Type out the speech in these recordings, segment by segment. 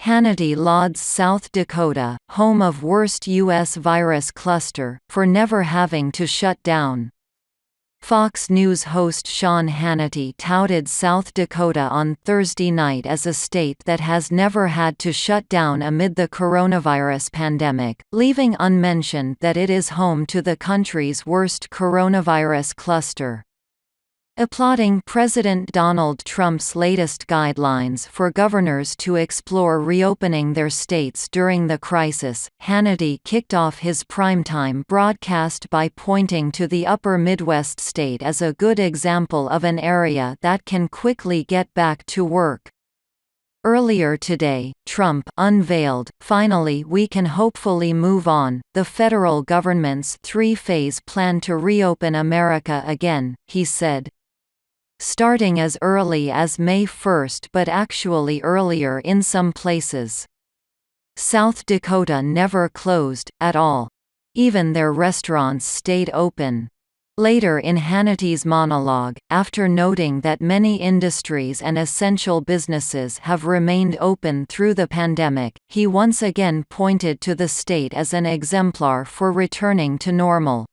Hannity Lauds South Dakota, home of worst U.S. virus cluster, for never having to shut down. Fox News host Sean Hannity touted South Dakota on Thursday night as a state that has never had to shut down amid the coronavirus pandemic, leaving unmentioned that it is home to the country's worst coronavirus cluster. Applauding President Donald Trump's latest guidelines for governors to explore reopening their states during the crisis, Hannity kicked off his primetime broadcast by pointing to the upper Midwest state as a good example of an area that can quickly get back to work. Earlier today, Trump unveiled, "Finally we can hopefully move on," the federal government's three-phase plan to reopen America again, he said. Starting as early as May 1 but actually earlier in some places. South Dakota never closed, at all. Even their restaurants stayed open. Later in Hannity's monologue, after noting that many industries and essential businesses have remained open through the pandemic, he once again pointed to the state as an exemplar for returning to normal.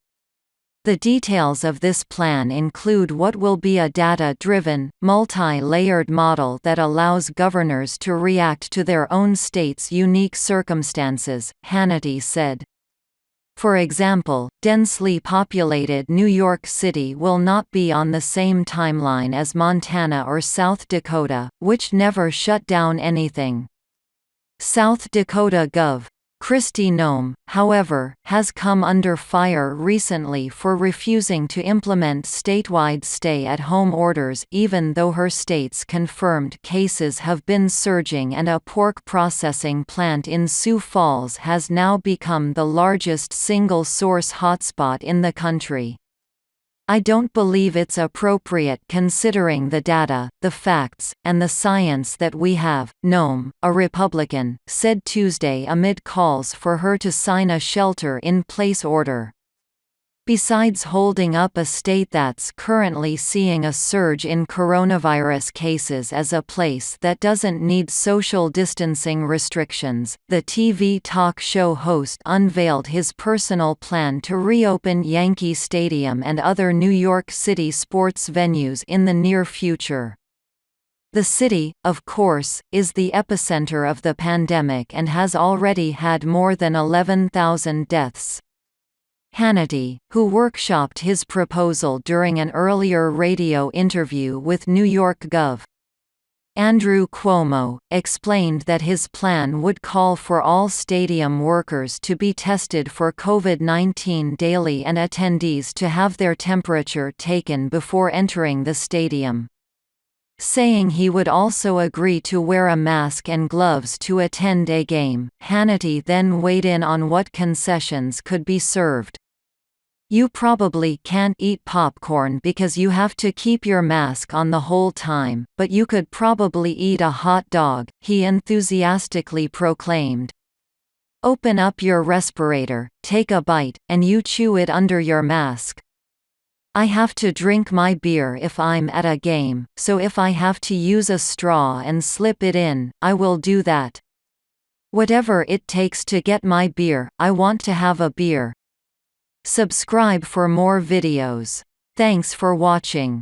The details of this plan include what will be a data-driven, multi-layered model that allows governors to react to their own state's unique circumstances, Hannity said. For example, densely populated New York City will not be on the same timeline as Montana or South Dakota, which never shut down anything. South Dakota Gov. Kristi Noem, however, has come under fire recently for refusing to implement statewide stay-at-home orders even though her state's confirmed cases have been surging and a pork processing plant in Sioux Falls has now become the largest single-source hotspot in the country. "I don't believe it's appropriate considering the data, the facts, and the science that we have," Noem, a Republican, said Tuesday amid calls for her to sign a shelter-in-place order. Besides holding up a state that's currently seeing a surge in coronavirus cases as a place that doesn't need social distancing restrictions, the TV talk show host unveiled his personal plan to reopen Yankee Stadium and other New York City sports venues in the near future. The city, of course, is the epicenter of the pandemic and has already had more than 11,000 deaths. Hannity, who workshopped his proposal during an earlier radio interview with New York Gov. Andrew Cuomo, explained that his plan would call for all stadium workers to be tested for COVID-19 daily and attendees to have their temperature taken before entering the stadium. Saying he would also agree to wear a mask and gloves to attend a game, Hannity then weighed in on what concessions could be served. "You probably can't eat popcorn because you have to keep your mask on the whole time, but you could probably eat a hot dog," he enthusiastically proclaimed. "Open up your respirator, take a bite, and you chew it under your mask. I have to drink my beer if I'm at a game, so if I have to use a straw and slip it in, I will do that. Whatever it takes to get my beer, I want to have a beer." Subscribe for more videos. Thanks for watching.